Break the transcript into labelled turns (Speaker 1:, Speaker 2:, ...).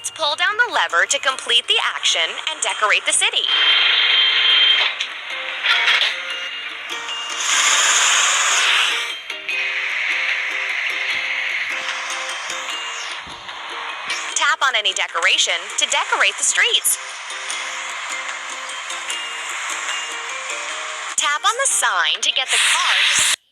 Speaker 1: Let's pull down the lever to complete the action and decorate the city. Tap on any decoration to decorate the streets. Tap on the sign to get the car to the